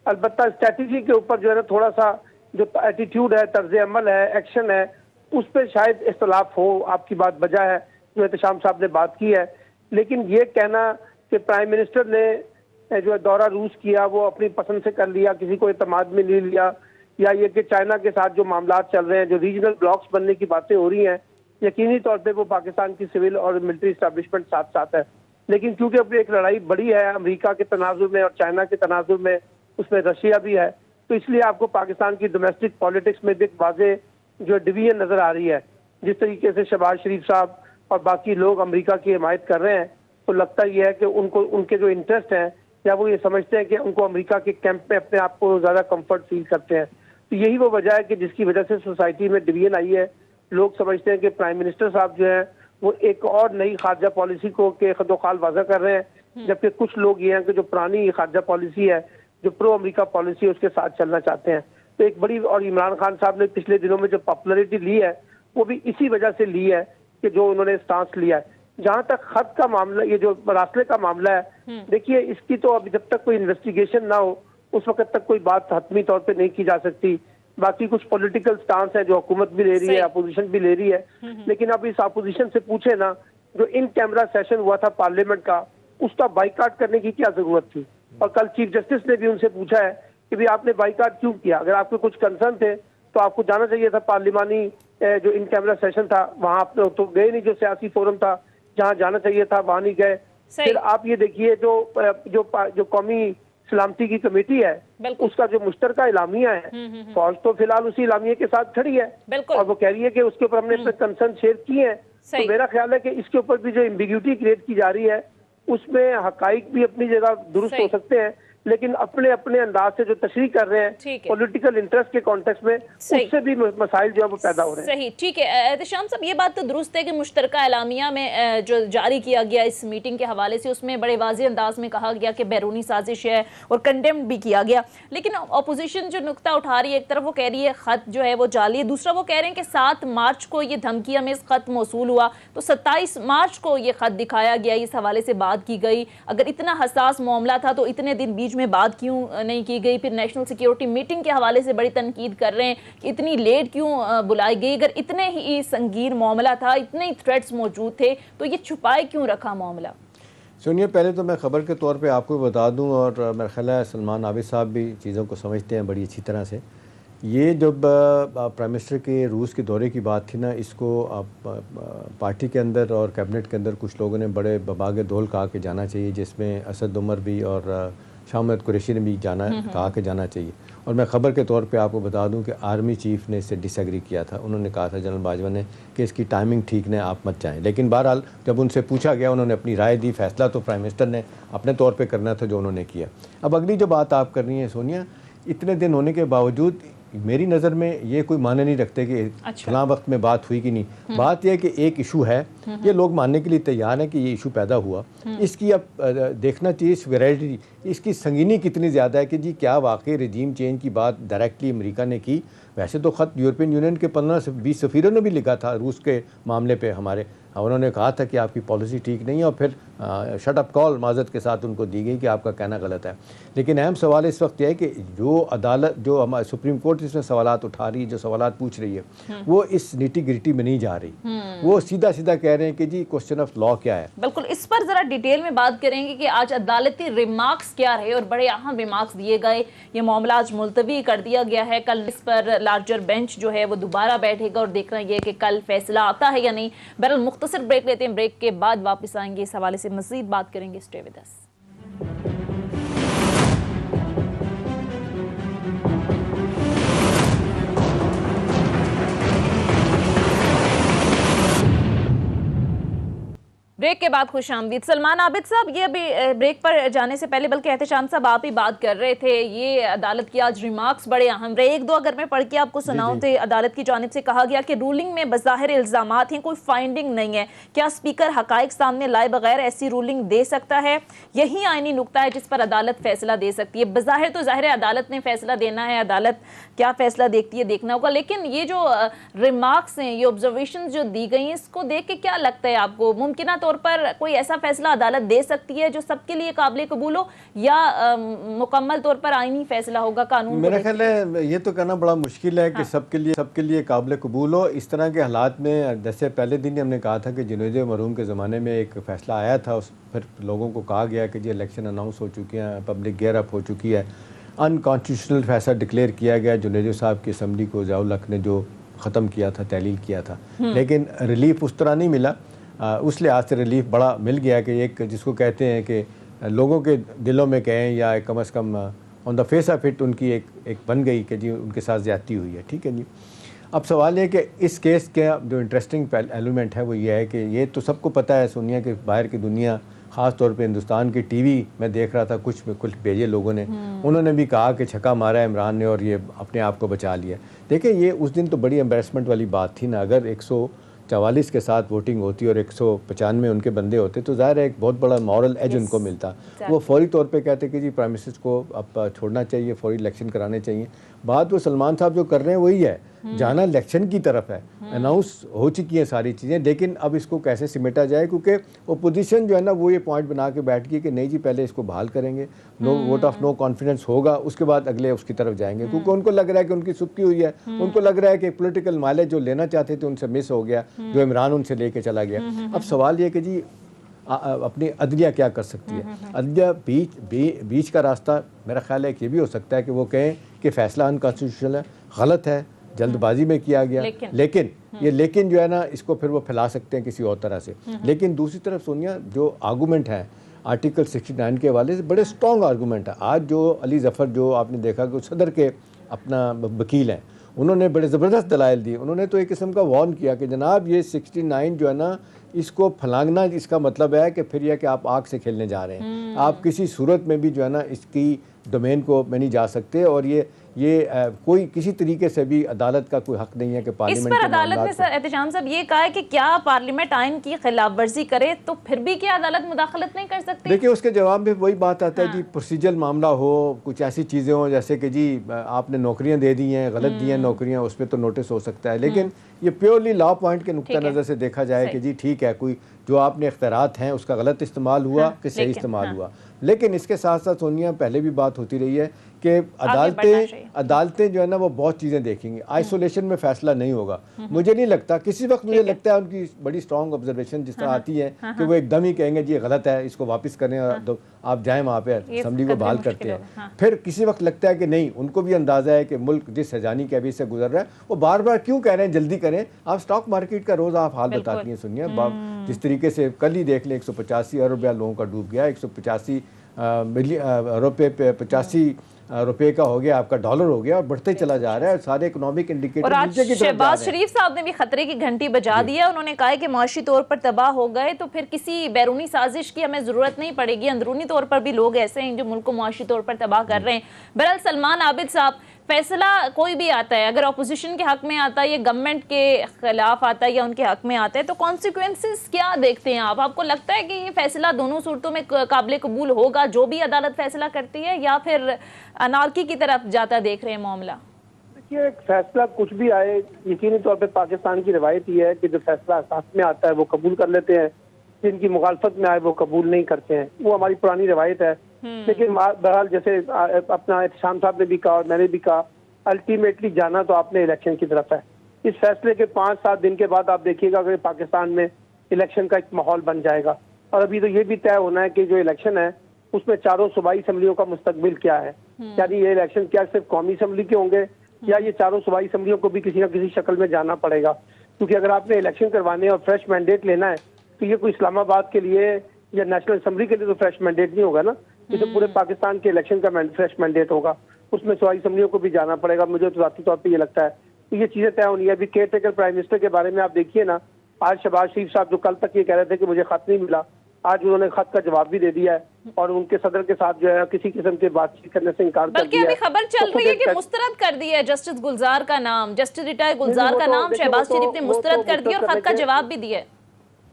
अलबत्ता स्ट्रेटजी के ऊपर जो है ना थोड़ा सा जो एटीट्यूड है, तर्ज अमल है, एक्शन है, उस पर शायद इख्तलाफ हो। आपकी बात बजा है जो एहतशाम साहब ने बात की है, लेकिन ये कहना कि प्राइम मिनिस्टर ने जो है दौरा रूस किया वो अपनी पसंद से कर लिया, किसी को एतमाद में ले लिया, या ये कि चाइना के साथ जो मामला चल रहे हैं, जो रीजनल ब्लॉक्स बनने की बातें हो रही हैं, यकीनी तौर पे वो पाकिस्तान की सिविल और मिलिट्री इस्टेब्लिशमेंट साथ साथ है। लेकिन क्योंकि अब एक लड़ाई बड़ी है अमेरिका के तनाजुर में और चाइना के तनाजुर में, उसमें रशिया भी है, तो इसलिए आपको पाकिस्तान की डोमेस्टिक पॉलिटिक्स में भी एक वाज़े जो डिवीजन नजर आ रही है। जिस तरीके से शहबाज शरीफ साहब और बाकी लोग अमेरिका की हिमायत कर रहे हैं, तो लगता यह है कि उनको उनके जो इंटरेस्ट हैं, या वो ये समझते हैं कि उनको अमेरिका के कैंप में अपने आप को ज़्यादा कंफर्ट फील करते हैं। तो यही वो वजह है कि जिसकी वजह से सोसाइटी में डिवीजन आई है। लोग समझते हैं कि प्राइम मिनिस्टर साहब जो है वो एक और नई खारजा पॉलिसी को के खदोखाल वाज़ा कर रहे हैं, जबकि कुछ लोग ये हैं कि जो पुरानी खारजा पॉलिसी है, जो प्रो अमेरिका पॉलिसी है, उसके साथ चलना चाहते हैं। तो एक बड़ी, और इमरान खान साहब ने पिछले दिनों में जो पॉपुलैरिटी ली है वो भी इसी वजह से ली है कि जो उन्होंने स्टांस लिया है। जहां तक खत का मामला, ये जो मरासले का मामला है, देखिए इसकी तो अभी जब तक कोई इन्वेस्टिगेशन ना हो उस वक्त तक कोई बात हतमी तौर पे नहीं की जा सकती। बाकी कुछ पॉलिटिकल स्टांस है जो हुकूमत भी ले रही है, अपोजिशन भी ले रही है, लेकिन अब इस अपोजिशन से पूछे ना, जो इन कैमरा सेशन हुआ था पार्लियामेंट का, उसका बाइकाट करने की क्या जरूरत थी? और कल चीफ जस्टिस ने भी उनसे पूछा है कि भाई आपने बाइकाट क्यों किया? अगर आपके कुछ कंसर्न थे तो आपको जाना चाहिए था पार्लिमानी जो इन कैमरा सेशन था वहां, आप तो गए नहीं। जो सियासी फोरम था जहां जाना चाहिए था वहां नहीं गए। फिर आप ये देखिए जो कौमी सलामती की कमेटी है, उसका जो मुश्तरका इलामिया है, फौज तो फिलहाल उसी इलामिया के साथ खड़ी है और वो कह रही है कि उसके ऊपर हमने अपने कंसर्न शेयर किए हैं। तो मेरा ख्याल है कि इसके ऊपर भी जो एम्बिग्यूटी क्रिएट की जा रही है, उसमें हकाइक भी अपनी जगह दुरुस्त हो सकते हैं, लेकिन अपने अपने अंदाज से जो तशरीह कर रहे हैं पॉलिटिकल इंटरेस्ट के कॉन्टेक्स्ट में, उससे भी मसाइल जो है वो पैदा हो रहे हैं। सही, ठीक है एहतशाम साहब, ये बात तो दुरुस्त है कि मुश्तरका एलामिया में जो जारी किया गया इस मीटिंग के हवाले से, उसमें बड़े वाज़े अंदाज में कहा गया कि बैरूनी साजिश है और कंडेम भी किया गया। लेकिन अपोजिशन जो नुक्ता उठा रही है, एक तरफ वो कह रही है खत जो है वो जाली है, दूसरा वो कह रहे हैं कि 7 मार्च को ये धमकी हमें खत मौसूल हुआ, तो 27 मार्च को ये खत दिखाया गया, इस हवाले से बात की गई। अगर इतना हसास मामला था तो इतने दिन बीच में बात क्यों नहीं की गई? फिर नेशनल सिक्योरिटी मीटिंग के हवाले से बड़ी तनकीद कर रहे हैं कि इतनी लेट क्यों बुलाई गई? अगर इतने ही संगीन मामला था, इतने ही थ्रेट्स मौजूद थे, तो ये छुपाए क्यों रखा मामला? सुनिए, पहले तो मैं ख़बर के तौर पे आपको बता दूं, और मेरा ख्याल है सलमान आबिद साहब भी चीज़ों को समझते हैं बड़ी अच्छी तरह से। ये जब प्राइम मिनिस्टर के रूस के दौरे की बात थी ना, इसको पार्टी के अंदर और कैबिनेट के अंदर कुछ लोगों ने बड़े बबागे दौल कहा कि जाना चाहिए, जिसमें असद उमर भी और शाह महमूद कुरैशी ने भी कहा कि जाना चाहिए। और मैं ख़बर के तौर पे आपको बता दूं कि आर्मी चीफ़ ने इससे डिसएग्री किया था। उन्होंने कहा था, जनरल बाजवा ने, कि इसकी टाइमिंग ठीक नहीं, आप मत जाएं। लेकिन बहरहाल जब उनसे पूछा गया, उन्होंने अपनी राय दी, फैसला तो प्राइम मिनिस्टर ने अपने तौर पे करना था जो उन्होंने किया। अब अगली जो बात आप कर रही हैं सोनिया, इतने दिन होने के बावजूद मेरी नज़र में ये कोई माने नहीं रखते कि फलां वक्त में बात हुई कि नहीं। बात यह है कि एक इशू है, ये लोग मानने के लिए तैयार हैं कि ये इशू पैदा हुआ। इसकी अब देखना चाहिए सिवियरिटी, इसकी संगीनी कितनी ज़्यादा है कि जी क्या वाकई रजीम चेंज की बात डायरेक्टली अमेरिका ने की। वैसे तो ख़त यूरोपियन यूनियन के 15 से 20 सफ़ीरों ने भी लिखा था रूस के मामले पे हमारे, उन्होंने कहा था कि आपकी पॉलिसी ठीक नहीं है, और फिर शट अप कॉल माजरत के साथ उनको दी गई कि आपका कहना गलत है। लेकिन अहम सवाल इस वक्त यह है कि जो अदालत, जो हमारे सुप्रीम कोर्ट इसमें सवालात उठा रही है, जो सवालात पूछ रही है, वो इस निटी ग्रिटी में नहीं जा रही। वो सीधा सीधा कह रहे हैं कि जी क्वेश्चन ऑफ लॉ क्या है। बिल्कुल, इस पर जरा डिटेल में बात करेंगे कि आज अदालती रिमार्क्स क्या रहे, और बड़े अहम रिमार्क्स दिए गए। ये मामला आज मुलतवी कर दिया गया है, कल इस पर लार्जर बेंच जो है वो दोबारा बैठेगा और देखना यह कि कल फैसला आता है या नहीं। बहरहाल मुख्तसर ब्रेक लेते हैं, ब्रेक के बाद वापस आएंगे, इस हवाले से मजीद बात करेंगे। Stay with us. ब्रेक के बाद खुश आमदीद। सलमान आबिद साहब, ये अभी ब्रेक पर जाने से पहले, बल्कि एहतेशाम साहब आप ही बात कर रहे थे, ये अदालत की आज रिमार्क्स बड़े अहम रहे। एक दो अगर मैं पढ़ के आपको सुनाऊं तो अदालत की जानिब से कहा गया कि रूलिंग में बज़ाहिर इल्जामात हैं, कोई फाइंडिंग नहीं है। क्या स्पीकर हकाइक सामने लाए बगैर ऐसी रूलिंग दे सकता है? यही आईनी नुक्ता है जिस पर अदालत फैसला दे सकती है। बज़ाहिर तो ज़ाहिर है अदालत ने फैसला देना है, अदालत क्या फैसला देखती है देखना होगा, लेकिन ये जो रिमार्क्स हैं, ये ऑब्जर्वेशन जो दी गई हैं, इसको देख के क्या लगता है आपको? मुमकिन तौर पर कोई ऐसा फैसला अदालत दे सकती है जो सबके लिए काबिल कबूल हो, या मुकम्मल तौर पर आईनी फैसला होगा कानून? मेरा ख्याल है ये तो कहना बड़ा मुश्किल है कि सबके लिए काबिल कबूल हो। इस तरह के हालात में, जैसे पहले दिन ही हमने कहा था कि जुनैद मरहूम के ज़माने में एक फ़ैसला आया था, फिर लोगों को कहा गया कि ये इलेक्शन अनाउंस हो चुके हैं, पब्लिक गेयर अप हो चुकी है, अनकॉन्स्टिट्यूशनल फैसला डिक्लेयर किया गया जुनैद साहब की असम्बली को ज़ियाउल हक़ ने जो ख़त्म किया था, तहलील किया था, लेकिन रिलीफ उस तरह नहीं मिला। उस लिहाज से रिलीफ बड़ा मिल गया कि एक जिसको कहते हैं कि लोगों के दिलों में कहें या कम से come on the face of it उनकी एक बन गई कि जी उनके साथ ज़्यादती हुई है। ठीक है जी। अब सवाल ये कि इस केस का जो इंटरेस्टिंग एलिमेंट है वो ये है कि ये तो सबको पता है सोनिया कि बाहर की दुनिया, ख़ास तौर पे हिंदुस्तान की टीवी में देख रहा था, कुछ भेजे लोगों ने, उन्होंने भी कहा कि छक्का मारा है इमरान ने और ये अपने आप को बचा लिया। देखिए ये उस दिन तो बड़ी एम्बेरसमेंट वाली बात थी ना। अगर 144 के साथ वोटिंग होती और 195 उनके बंदे होते तो ज़ाहिर है एक बहुत बड़ा मॉरल एज उनको मिलता। वो फौरी तौर पे कहते कि जी प्राइम मिनिस्टर को अब छोड़ना चाहिए, फौरी इलेक्शन कराने चाहिए। बात वो सलमान साहब जो कर रहे हैं वही है, जाना इलेक्शन की तरफ है। अनाउंस हो चुकी हैं सारी चीज़ें, लेकिन अब इसको कैसे सिमेटा जाए, क्योंकि अपोजिशन जो है ना वो ये पॉइंट बना के बैठ गई कि नहीं जी पहले इसको बहाल करेंगे, no vote of no confidence होगा, उसके बाद अगले उसकी तरफ जाएंगे, क्योंकि उनको लग रहा है कि उनकी सुक्की हुई है। उनको लग रहा है कि पॉलिटिकल माइलेज जो लेना चाहते थे उनसे मिस हो गया, जो इमरान उनसे लेके चला गया। अब सवाल ये कि जी अपनी अदलिया क्या कर सकती है? अदलिया बीच का रास्ता मेरा ख्याल है कि ये भी हो सकता है कि वो कहें कि फ़ैसला अनकॉन्स्टिट्यूशनल है, गलत है, जल्दबाजी में किया गया, लेकिन जो है ना इसको फिर वो फैला सकते हैं किसी और तरह से। लेकिन दूसरी तरफ सोनिया जो आर्गूमेंट है आर्टिकल 69 के हवाले से बड़े स्ट्रॉन्ग आर्गूमेंट है। आज जो अली ज़फ़र जो आपने देखा कि सदर के अपना वकील हैं, उन्होंने बड़े ज़बरदस्त दलाइल दिए। उन्होंने तो एक किस्म का वार्न किया कि जनाब ये 69 जो है ना इसको फलांगना, इसका मतलब है कि फिर यह कि आप आग से खेलने जा रहे हैं। आप किसी सूरत में भी जो है ना इसकी डोमेन को में नहीं जा सकते, और ये कोई किसी तरीके से भी अदालत का कोई हक नहीं है कि पार्लियामेंट इस पर अदालत ने सर एहतजाम साहब ये कहा है कि क्या पार्लियामेंट आइन की खिलाफ वर्जी करे तो फिर भी क्या अदालत मुदाखलत नहीं कर सकती? देखिए उसके जवाब में वही बात आता है जी, प्रोसीजरल मामला हो, कुछ ऐसी चीज़ें हो जैसे कि जी आपने नौकरियां दे दी हैं, गलत दी हैं नौकरियां, उस पर तो नोटिस हो सकता है। लेकिन ये प्योरली लॉ पॉइंट के नुक्ता नज़र से देखा जाए कि जी ठीक है, कोई जो आपने इख्तियारात हैं उसका गलत इस्तेमाल हुआ कि सही इस्तेमाल हुआ। लेकिन इसके साथ साथ सोनिया पहले भी बात होती रही है कि अदालतें जो है ना वो बहुत चीज़ें देखेंगी, आइसोलेशन में फैसला नहीं होगा। मुझे नहीं लगता, किसी वक्त मुझे लगता है उनकी बड़ी स्ट्रॉन्ग ऑब्जर्वेशन जिस तरह आती है कि वो एकदम ही कहेंगे जी गलत है, इसको वापस करें और आप जाएं वहाँ पे असम्बली को बहाल करते हैं। फिर किसी वक्त लगता है कि नहीं, उनको भी अंदाज़ा है कि मुल्क जिस हैजानी कैबी से गुजर रहा है, वो बार बार क्यों कह रहे हैं जल्दी करें। आप स्टॉक मार्केट का रोज़ आप हाल बताती हैं सुनिए, जिस तरीके से कल ही देख लें 185 अरब रुपया लोगों का डूब गया, 185 रुपये पे 85 रुपए का हो गया, आपका डॉलर हो गया और बढ़ते चला जा रहा है। सारे इकोनॉमिक इंडिकेटर नीचे की तरफ जा रहे हैं। शहबाज शरीफ साहब ने भी खतरे की घंटी बजा दी है। उन्होंने कहा है कि माशी तौर पर तबाह हो गए तो फिर किसी बैरूनी साजिश की हमें जरूरत नहीं पड़ेगी, अंदरूनी तौर पर भी लोग ऐसे हैं जो मुल्क को माशी तौर पर तबाह कर रहे हैं। बहरहाल सलमान आबिद साहब, फैसला कोई भी आता है, अगर अपोजिशन के हक में आता है या गवर्नमेंट के खिलाफ आता है या उनके हक में आता है, तो कॉन्सिक्वेंसेस क्या देखते हैं आप? आपको लगता है कि ये फैसला दोनों सूरतों में काबिल कबूल होगा जो भी अदालत फैसला करती है, या फिर अनारकी की तरफ जाता देख रहे हैं मामला? देखिए फैसला कुछ भी आए, यकीनी तौर पर पाकिस्तान की रवायत ये है कि जो फैसला साथ में आता है वो कबूल कर लेते हैं, जिनकी मुखालफत में आए वो कबूल नहीं करते हैं। वो हमारी पुरानी रवायत है। लेकिन बहरहाल जैसे अपना एहतशाम साहब ने भी कहा और मैंने भी कहा, अल्टीमेटली जाना तो आपने इलेक्शन की तरफ है। इस फैसले के 5-7 दिन के बाद आप देखिएगा कि पाकिस्तान में इलेक्शन का एक माहौल बन जाएगा। और अभी तो ये भी तय होना है कि जो इलेक्शन है उसमें चारों सूबाई असम्बलियों का मुस्तकबिल क्या है। यानी ये इलेक्शन क्या सिर्फ कौमी असम्बली के होंगे या ये चारों सूबाई असम्बलियों को भी किसी न किसी शक्ल में जाना पड़ेगा। क्योंकि अगर आपने इलेक्शन करवाने और फ्रेश मैंडेट लेना है तो ये कोई इस्लामाबाद के लिए या नेशनल असम्बली के लिए तो फ्रेश मैंडेट नहीं होगा ना, ये तो पूरे पाकिस्तान के इलेक्शन का फ्रेश मैंडेट होगा। उसमें सूबाई असम्बलियों को भी जाना पड़ेगा। मुझे तो ज़ाती तौर पर ये लगता है तो ये चीज़ें तय होनी है। अभी केयर टेकर प्राइम मिनिस्टर के बारे में आप देखिए ना, आज शहबाज शरीफ साहब जो कल तक ये कह रहे थे कि मुझे खत नहीं मिला, आज उन्होंने खत का जवाब भी दे दिया है और उनके सदर के साथ जो है किसी किस्म के बातचीत करने से इनकार कर बल्कि दिया अभी है। खबर चल तो रही है कि मुस्तरद कर दिया है जस्टिस गुलजार का नाम, जस्टिस रिटायर्ड गुलजार का नाम शहबाज शरीफ ने मुस्तरद कर दिया और खत का जवाब भी दिया है।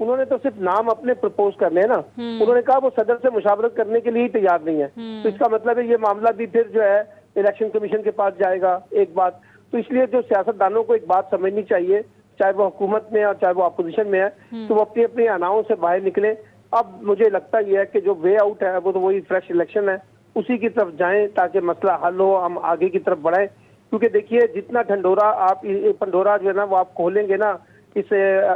उन्होंने तो सिर्फ नाम अपने प्रपोज करने हैं ना, उन्होंने कहा वो सदर से मुशावरत करने के लिए ही तैयार नहीं है, तो इसका मतलब है ये मामला भी फिर जो है इलेक्शन कमीशन के पास जाएगा। एक बात तो इसलिए जो सियासतदानों को एक बात समझनी चाहिए, चाहे वो हुकूमत में है और चाहे वो अपोजिशन में है, तो वो अपनी अपनी अनाओं से बाहर निकले। अब मुझे लगता यह है कि जो वे आउट है वो तो वही फ्रेश इलेक्शन है, उसी की तरफ जाएं ताकि मसला हल हो, हम आगे की तरफ बढ़ें। क्योंकि देखिए जितना ढंढोरा आप पंडोरा जो है ना वो आप खोलेंगे ना इस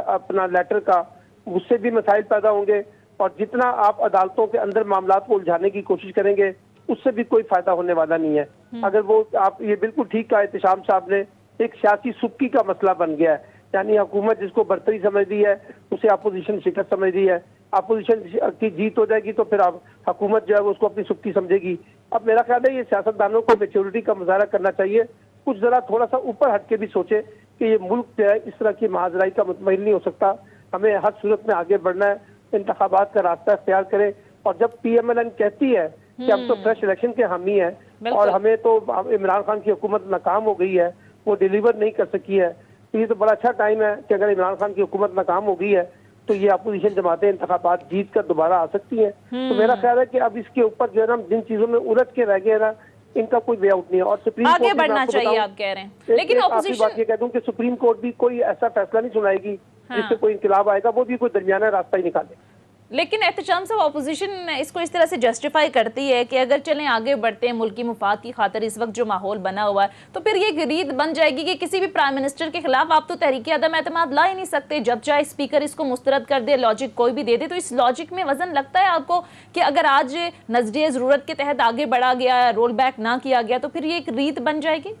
अपना लेटर का, उससे भी मसाइल पैदा होंगे, और जितना आप अदालतों के अंदर मामलात को उलझाने की कोशिश करेंगे उससे भी कोई फायदा होने वाला नहीं है। अगर वो आप ये बिल्कुल ठीक कहा एहतशाम साहब ने, एक सियासी सुक्की का मसला बन गया है, यानी हुकूमत जिसको बर्तरी समझ रही है उसे अपोजिशन शिकस्त समझ रही है, अपोजिशन की जीत हो जाएगी तो फिर आप हुकूमत जो है वो उसको अपनी सुक्की समझेगी। अब मेरा ख्याल है ये सियासतदानों को मेच्योरिटी का मुजाहरा करना चाहिए, कुछ जरा थोड़ा सा ऊपर हट के भी सोचे कि ये मुल्क जो है इस तरह की महाजराई का मुतमईन नहीं हो सकता, हमें हर सूरत में आगे बढ़ना है, इंतखाबात का रास्ता इख्तियार करें। और जब PMLN कहती है कि हम तो फ्रेश इलेक्शन के हामी हैं और हमें तो इमरान खान की हुकूमत नाकाम हो गई है, वो डिलीवर नहीं कर सकी है, तो ये तो बड़ा अच्छा टाइम है कि अगर इमरान खान की हुकूमत नाकाम हो गई है तो ये अपोजिशन जमातें इंतखाबात जीत कर दोबारा आ सकती हैं। तो मेरा ख्याल है कि अब इसके ऊपर जो है ना जिन चीजों में उलझ के रह गए ना, इनका कोई वे आउट नहीं है और सुप्रीम कोर्ट आगे बढ़ना चाहिए आप कह रहे हैं। लेकिन ऑपोजिशन बात ये कह दूं कि सुप्रीम कोर्ट भी कोई ऐसा फैसला नहीं सुनाएगी जिससे कोई इंकलाब आएगा, वो भी कोई दरमियाना रास्ता ही निकाले। लेकिन एहतशाम साहब ऑपोजिशन इसको इस तरह से जस्टिफाई करती है कि अगर चलें आगे बढ़ते हैं मुल्क की मुफाद की खातिर, इस वक्त जो माहौल बना हुआ है तो फिर ये रीत बन जाएगी कि किसी भी प्राइम मिनिस्टर के खिलाफ आप तो तहरीक अदम एतमाद ला ही नहीं सकते, जब चाहे स्पीकर इसको मुस्तरद कर दे, लॉजिक कोई भी दे दे। तो इस लॉजिक में वजन लगता है आपको कि अगर आज नजरिए ज़रूरत के तहत आगे बढ़ा गया, रोल बैक ना किया गया, तो फिर ये एक रीत बन जाएगी?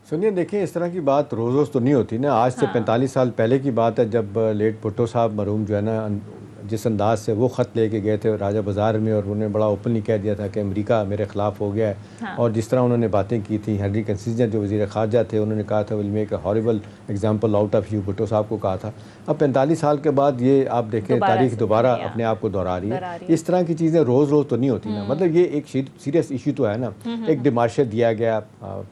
सुनिए, देखिए इस तरह की बात रोज़ रोज़ तो नहीं होती ना। आज से 45 साल पहले की बात है जब लेट भुट्टो साहब मरहूम जो है ना जिस अंदाज से वो ख़त लेके गए थे राजा बाज़ार में और उन्होंने बड़ा ओपनली कह दिया था कि अमेरिका मेरे ख़िलाफ़ हो गया है, और जिस तरह उन्होंने बातें की थी, हेनरी किसिंजर जो वज़ीर ख़ारजा थे उन्होंने कहा था will make a horrible example out of you, Bhutto साहब को कहा था। अब 45 साल के बाद ये आप देखें तारीख दोबारा अपने आप को दोहरा रही है। इस तरह की चीज़ें रोज़ रोज़ तो नहीं होती ना, मतलब ये एक सीरियस इशू तो है ना। एक डिमार्शल दिया गया,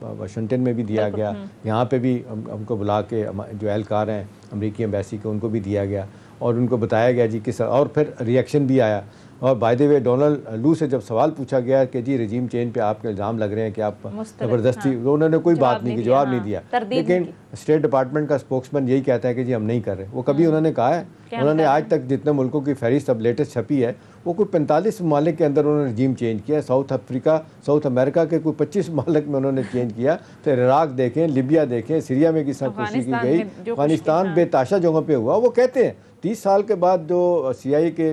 वाशिंगटन में भी दिया गया, यहाँ पर भी हमको बुला के जो एहलकार हैं अमरीकी एम्बेसी के उनको भी दिया गया और उनको बताया गया जी किस, और फिर रिएक्शन भी आया। और बाय द वे डोनाल्ड लू से जब सवाल पूछा गया कि जी रजीम चेंज पे आपके इल्ज़ाम लग रहे हैं कि आप ज़बरदस्ती, उन्होंने कोई बात नहीं की, जवाब नहीं दिया। लेकिन स्टेट डिपार्टमेंट का स्पोक्समैन यही कहता है कि जी हम नहीं कर रहे। वो कभी उन्होंने कहा है? उन्होंने आज तक जितने मुल्कों की फहरिस्त अब लेटेस्ट छपी है वो कोई 45 ममालिक के अंदर उन्होंने रजीम चेंज किया। साउथ अफ्रीका, साउथ अमेरिका के कोई 25 ममालिक में उन्होंने चेंज किया। फिर इराक देखें, लिबिया देखें, सीरिया में किस तरह खुशी की गई, अफगानिस्तान बेताशा जगहों पर हुआ। वो कहते हैं 30 साल के बाद जो CIA के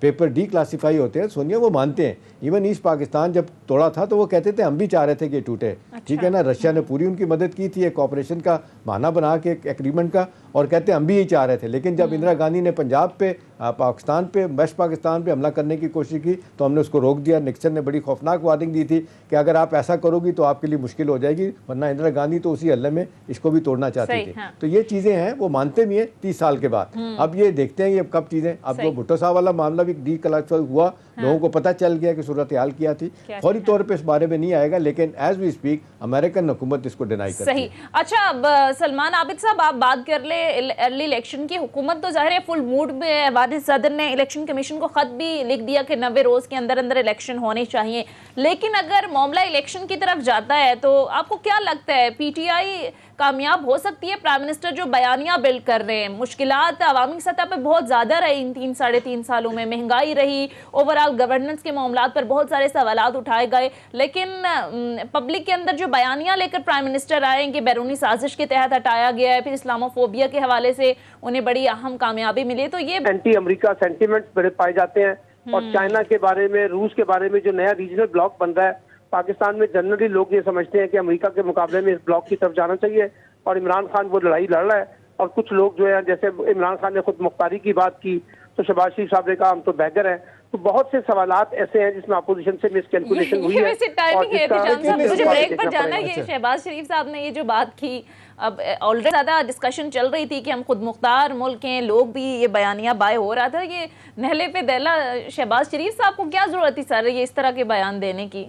पेपर डिक्लासीफाई होते हैं, सोनिया वो मानते हैं। इवन ईस्ट पाकिस्तान जब तोड़ा था तो वो कहते थे हम भी चाह रहे थे कि टूटे। ठीक है ना, रशिया ने पूरी उनकी मदद की थी एक ऑपरेशन का बहाना बना के एग्रीमेंट का, और कहते हम भी यही चाह रहे थे। लेकिन जब इंदिरा गांधी ने पंजाब पे, पाकिस्तान पे, वेस्ट पाकिस्तान पे हमला करने की कोशिश की तो हमने उसको रोक दिया। निक्सन ने बड़ी खौफनाक वार्निंग दी थी कि अगर आप ऐसा करोगी तो आपके लिए मुश्किल हो जाएगी, वरना इंदिरा गांधी तो उसी हल्ले में इसको भी तोड़ना चाहती थी। तो ये चीज़ें हैं, वो मानते भी हैं 30 साल के बाद। अब ये देखते हैं ये कब चीज़ें, अब वो भुट्टो साहब वाला मामला भी डीक्लासिफाई हुआ, लोगों को पता चल गया कि सूरत हाल क्या थी। फौरी तौर पे इस बारे में नहीं आएगा, लेकिन एज वी स्पीक अमेरिकन हुकूमत इसको डिनाई करती है। सही। अच्छा, अब सलमान आबिद साहब आप बात कर ले अर्ली इलेक्शन की, हुकूमत तो जाहिर है फुल मूड में है। वाजिद सदर ने इलेक्शन कमीशन को खत भी लिख दिया कि 90 रोज के अंदर अंदर इलेक्शन होने चाहिए। लेकिन अगर मामला इलेक्शन की तरफ जाता है तो आपको क्या लगता है PTI कामयाब हो सकती है? प्राइम मिनिस्टर जो बयानियां बिल्ड कर रहे हैं, मुश्किलात अवामी सतह पर बहुत ज़्यादा रही इन 3-3.5 सालों में, महंगाई रही, ओवरऑल गवर्नेंस के मामलात पर बहुत सारे सवालात उठाए गए, लेकिन पब्लिक के अंदर जो बयानियां लेकर प्राइम मिनिस्टर आए कि बैरूनी साजिश के तहत हटाया गया है, फिर इस्लामोफोबिया के हवाले से उन्हें बड़ी अहम कामयाबी मिली। तो ये एंटी अमेरिका सेंटीमेंट्स बड़े पाए जाते हैं, और चाइना के बारे में, रूस के बारे में जो नया रीजनल ब्लॉक बन रहा है पाकिस्तान में, जनरली लोग ये समझते हैं कि अमेरिका के मुकाबले में इस ब्लॉक की तरफ जाना चाहिए, और इमरान खान वो लड़ाई लड़ रहा है। और कुछ लोग जो है, जैसे इमरान खान ने खुद मुख्तारी की बात की तो शहबाज शरीफ साहब ने कहा हम तो बैगर हैं। तो बहुत से सवालात ऐसे हैं जिसमें अपोजिशन से मिसकैलकुलेशन हुई है। वैसे टाइमिंग है एहतशाम साहब, मुझे ब्रेक पर जाना है। ये अच्छा। शहबाज शरीफ साहब ने ये जो बात की, अब ऑलरेडी ज़्यादा डिस्कशन चल रही थी कि हम खुद मुख्तार मुल्क हैं, लोग भी ये बयानिया बाय हो रहा था, ये नहले पे दहला शहबाज शरीफ साहब को क्या जरूरत थी सर ये इस तरह के बयान देने की?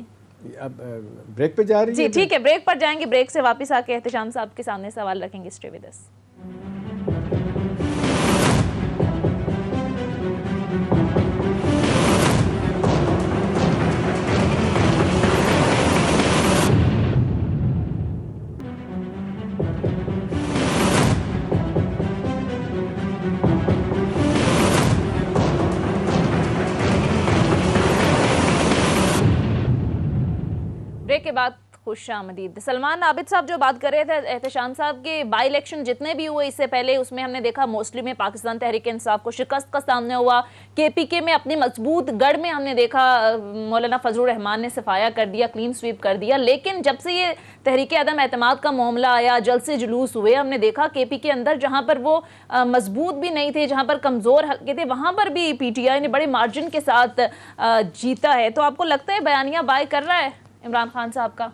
अब ब्रेक पे जा रही जी है। ठीक है, ब्रेक पर जाएंगे, ब्रेक से वापस आके एहतशाम साहब के सामने सवाल रखेंगे। Stay with us. ब्रेक के बाद खुशामदीद। सलमान आबिद साहब जो बात कर रहे थे एहतशाम साहब के, बाई इलेक्शन जितने भी हुए इससे पहले, उसमें हमने देखा मोस्टली में पाकिस्तान तहरीक इंसाफ को शिकस्त का सामना हुआ। केपीके में अपनी मजबूत गढ़ में हमने देखा मौलाना फजलुर रहमान ने सफाया कर दिया, क्लीन स्वीप कर दिया। लेकिन जब से ये तहरीक अदम एतमाद का मामला आया, जलसे जुलूस हुए, हमने देखा केपी के अंदर जहां पर वो मजबूत भी नहीं थे, जहां पर कमजोर हल्के थे, वहां पर भी पीटीआई ने बड़े मार्जिन के साथ जीता है। तो आपको लगता है बयानिया बाय कर रहा है इमरान खान साहब का?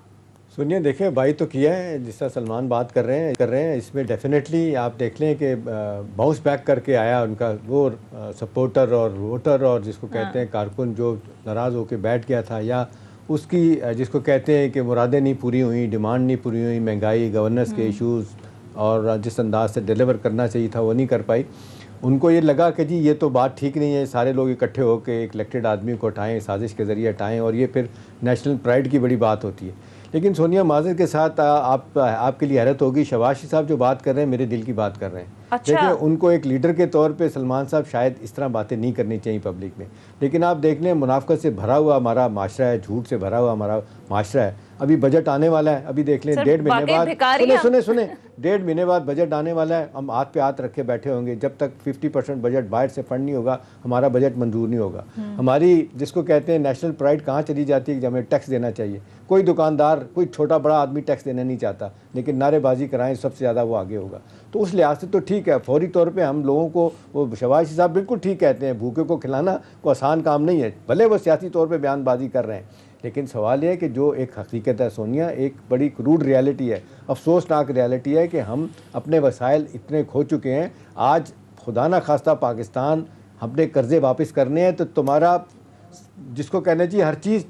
सुनिए, देखें, बाई तो किया है, जिस तरह सलमान बात कर रहे हैं इसमें डेफिनेटली आप देख लें कि बाउंस बैक करके आया उनका वो सपोर्टर और वोटर और जिसको कहते हैं कारकुन जो नाराज़ होकर बैठ गया था, या उसकी जिसको कहते हैं कि मुरादें नहीं पूरी हुई, डिमांड नहीं पूरी हुई, महंगाई, गवर्नेंस के इश्यूज़ और जिस अंदाज से डिलीवर करना चाहिए था वो नहीं कर पाई। उनको ये लगा कि जी ये तो बात ठीक नहीं है, सारे लोग इकट्ठे होकर एक इलेक्टेड आदमी को हटाएं, साजिश के ज़रिए हटाएं, और ये फिर नेशनल प्राइड की बड़ी बात होती है। लेकिन सोनिया, माज़र के साथ आपके लिए हैरत होगी, शहबाज शरीफ साहब जो बात कर रहे हैं मेरे दिल की बात कर रहे हैं। अच्छा। देखिए, उनको एक लीडर के तौर पे सलमान साहब शायद इस तरह बातें नहीं करनी चाहिए पब्लिक में, लेकिन आप देख लें मुनाफिकत से भरा हुआ हमारा माशरा है, झूठ से भरा हुआ हमारा माशरा है। अभी बजट आने वाला है, अभी देख लें 1.5 महीने बाद, सुने 1.5 महीने बाद बजट आने वाला है। हम हाथ पे हाथ रखे बैठे होंगे, जब तक 50% बजट बाहर से फंड नहीं होगा हमारा बजट मंजूर नहीं होगा। हमारी जिसको कहते हैं नेशनल प्राइड कहाँ चली जाती है कि हमें टैक्स देना चाहिए। कोई दुकानदार, कोई छोटा बड़ा आदमी टैक्स देना नहीं चाहता, लेकिन नारेबाजी कराएं सबसे ज़्यादा वो आगे होगा। तो उस लिहाज से तो ठीक है, फौरी तौर पे हम लोगों को, वो शहबाज साहब बिल्कुल ठीक कहते हैं, भूखे को खिलाना कोई आसान काम नहीं है, भले वो सियासी तौर पे बयानबाजी कर रहे हैं, लेकिन सवाल यह है कि जो एक हकीकत है सोनिया, एक बड़ी क्रूड रियलिटी है, अफसोसनाक रियलिटी है कि हम अपने वसाइल इतने खो चुके हैं। आज खुदा ना खास्ता पाकिस्तान अपने कर्जे वापस करने हैं तो तुम्हारा जिसको कहना चाहिए हर चीज़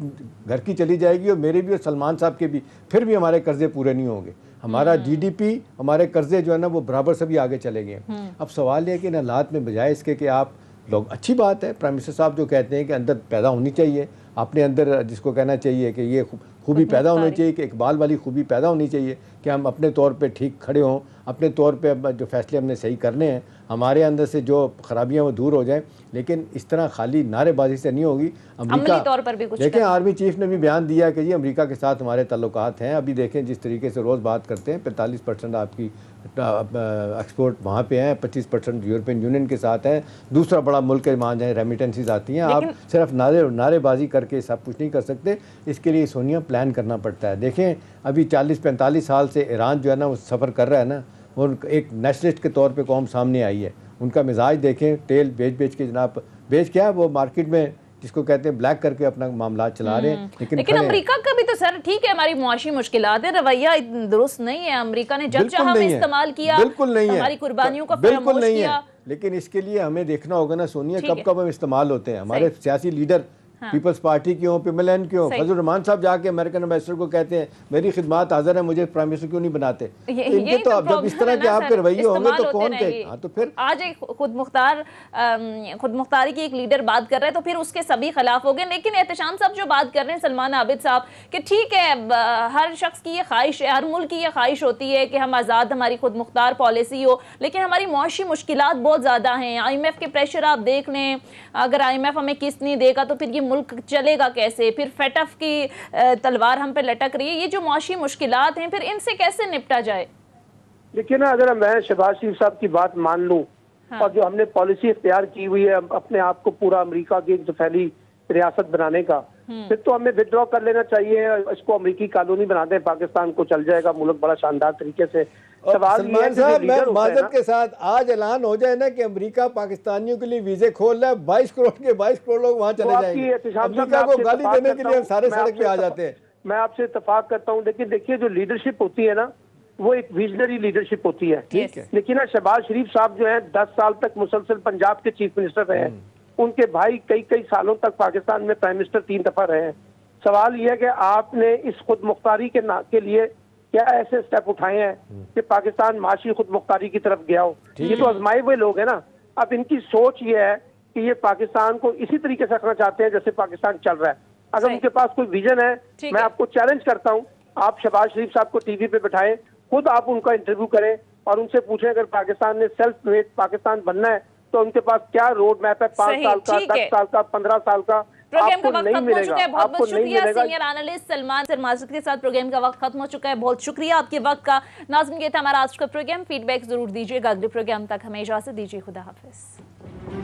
घर की चली जाएगी, और मेरे भी और सलमान साहब के भी, फिर भी हमारे कर्जे पूरे नहीं होंगे। हमारा जीडीपी, हमारे कर्जे जो है ना वो बराबर से भी आगे चले गए। अब सवाल यह है कि इन हालात में बजाय इसके कि आप लोग, अच्छी बात है प्राइम मिनिस्टर साहब जो कहते हैं कि अंदर पैदा होनी चाहिए, अपने अंदर जिसको कहना चाहिए कि ये खूबी पैदा होनी चाहिए, कि इकबाल वाली खूबी पैदा होनी चाहिए कि हम अपने तौर पे ठीक खड़े हों, अपने तौर पे जो फैसले हमने सही करने हैं, हमारे अंदर से जो खराबियां वो दूर हो जाएं। लेकिन इस तरह खाली नारेबाजी से नहीं होगी। अमेरिका तौर पर भी कुछ देखें, आर्मी चीफ ने भी बयान दिया कि जी अमेरिका के साथ हमारे ताल्लुकात हैं। अभी देखें जिस तरीके से रोज़ बात करते हैं, 45% आपकी एक्सपोर्ट वहाँ पे हैं, 25% यूरोपियन यूनियन के साथ हैं, दूसरा बड़ा मुल्क के मान जाए रेमिटेंसीज आती हैं। आप सिर्फ नारेबाजी करके सब कुछ नहीं कर सकते, इसके लिए सोनिया प्लान करना पड़ता है। देखें, अभी 40-45 साल से ईरान जो है ना वो सफ़र कर रहा है ना, वो एक नेशनलिस्ट के तौर पे कौम सामने आई है। उनका मिजाज देखें, तेल बेच के जनाब बेच क्या वो मार्केट में जिसको कहते हैं ब्लैक करके अपना मामला चला रहे हैं। लेकिन अमेरिका का भी तो सर ठीक है, हमारी मुआशी मुश्किलात है, रवैया दुरुस्त नहीं है। अमेरिका ने जब चाहा हमें इस्तेमाल किया, बिल्कुल नहीं है, हमारी कुर्बानियों का बिल्कुल नहीं है। लेकिन इसके लिए हमें देखना होगा ना सोनिया, कब कब हम इस्तेमाल होते हैं। हमारे सियासी लीडर पीपल्स पार्टी की हो, पिमलन की हो, फजलुर रहमान साहब जाके अमेरिकन एम्बेसडर को कहते हैं मेरी खिदमत हाजिर है, मुझे प्राइम मिनिस्टर क्यों नहीं बनाते। इनके तो अब जब इस तरह के आपके रवैये होंगे तो कौन कहेगा। तो फिर आज एक खुद मुख्तारी की एक लीडर बात कर रहे हैं तो फिर उसके सभी खिलाफ हो गए। लेकिन एहतशाम साहब जो बात कर रहे हैं, सलमान आबिद साहब, कि ठीक है हर शख्स की ये ख्वाहिश है, हर मुल्क की ये ख्वाहिश होती है कि हम आज़ाद, हमारी खुद मुख्तार पॉलिसी हो, लेकिन हमारी मुआशी मुश्किलात बहुत ज़्यादा हैं। IMF के प्रेशर आप देख लें, अगर IMF हमें किस्त नहीं देगा तो फिर ये मुल्क चलेगा कैसे, फिर फेटफ की तलवार हम पे लटक रही है। ये जो मुआशी मुश्किलात हैं, फिर इनसे कैसे निपटा जाए? देखिए ना, अगर मैं शहबाज शरीफ साहब की बात मान लूं, और जो हमने पॉलिसी इख्तियार की हुई है अपने आप को पूरा अमेरिका की एक फैली रियासत बनाने का, फिर तो हमें विड्रॉ कर लेना चाहिए, इसको अमेरिकी कॉलोनी बना दें, पाकिस्तान को चल जाएगा, मुल्क बड़ा शानदार तरीके से सवाल ये है सलमान कि जो साहब, मैं लीडर होता है माजरत ना, के साथ आज ऐलान हो जाए ना कि अमेरिका पाकिस्तानियों के लिए वीजे खोल रहा है, 22 करोड़ के 22 करोड़ लोग वहां चले आपकी जाएंगे। एहतिशाम साहब, अमेरिका मैं को आपसे गाली इत्तेफाक देने के करता लिए हूं, सारे मैं सड़क आपसे पे आ जाते हैं। मैं आपसे इत्तेफाक करता हूं, लेकिन देखिए जो लीडरशिप होती है ना, वो एक विजनरी लीडरशिप होती है। ठीक है। लेकिन ना शहबाज शरीफ साहब जो है 10 साल तक मुसलसल पंजाब के चीफ मिनिस्टर रहे हैं, उनके भाई कई कई सालों तक पाकिस्तान में प्राइम मिनिस्टर 3 दफा रहे हैं। सवाल यह है कि आपने इस खुद मुख्तारी के लिए क्या ऐसे स्टेप उठाए हैं कि पाकिस्तान माशी खुद मुख्तारी की तरफ गया हो। ये तो आजमाए हुए लोग हैं ना। अब इनकी सोच ये है कि ये पाकिस्तान को इसी तरीके से रखना चाहते हैं जैसे पाकिस्तान चल रहा है। अगर सही। उनके पास कोई विजन है, ठीक मैं है। आपको चैलेंज करता हूं, आप शहबाज शरीफ साहब को टीवी पे बिठाएं, खुद आप उनका इंटरव्यू करें और उनसे पूछें अगर पाकिस्तान ने सेल्फ मेड पाकिस्तान बनना है तो उनके पास क्या रोड मैप है, 5 सही, साल का, ठीक है। 10 साल का, 15 साल का। प्रोग्राम का आपको वक्त नहीं खत्म हो मिलेगा, चुका है। बहुत आपको बहुत नहीं शुक्रिया मिलेगा। सीनियर एनालिस्ट सलमान सरमाजद के साथ प्रोग्राम का वक्त खत्म हो चुका है। बहुत शुक्रिया आपके वक्त का। नाज़रीन, ये था हमारा आज का प्रोग्राम। फीडबैक जरूर दीजिएगा। अगले प्रोग्राम तक हमें इजाजत दीजिए। खुदा हाफिज।